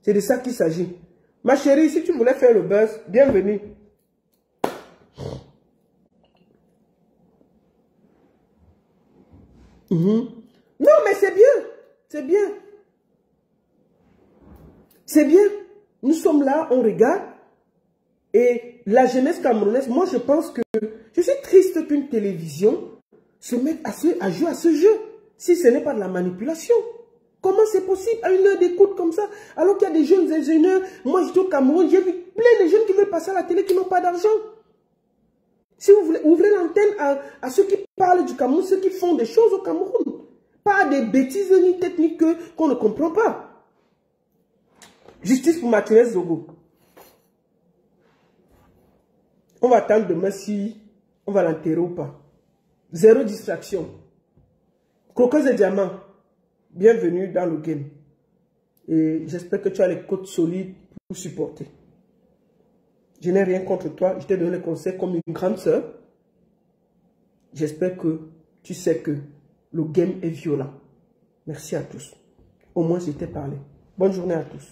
C'est de ça qu'il s'agit. Ma chérie, si tu voulais faire le buzz, bienvenue. Non, mais c'est bien. C'est bien. C'est bien. Nous sommes là, on regarde. Et la jeunesse camerounaise, moi je pense que je suis triste qu'une télévision se mette à jouer à ce jeu. Si ce n'est pas de la manipulation. Comment c'est possible à une heure d'écoute comme ça? Alors qu'il y a des jeunes ingénieurs. Moi j'étais au Cameroun, j'ai vu plein de jeunes qui veulent passer à la télé qui n'ont pas d'argent. Si vous voulez, ouvrez l'antenne à ceux qui parlent du Cameroun, ceux qui font des choses au Cameroun. Pas des bêtises ni techniques qu'on ne comprend pas. Justice pour Mathieu Zogo. On va attendre demain si on va l'enterrer ou pas. Zéro distraction. Croqueuse et diamant, bienvenue dans le game. Et j'espère que tu as les côtes solides pour supporter. Je n'ai rien contre toi. Je t'ai donné les conseils comme une grande sœur. J'espère que tu sais que le game est violent. Merci à tous. Au moins, je t'ai parlé. Bonne journée à tous.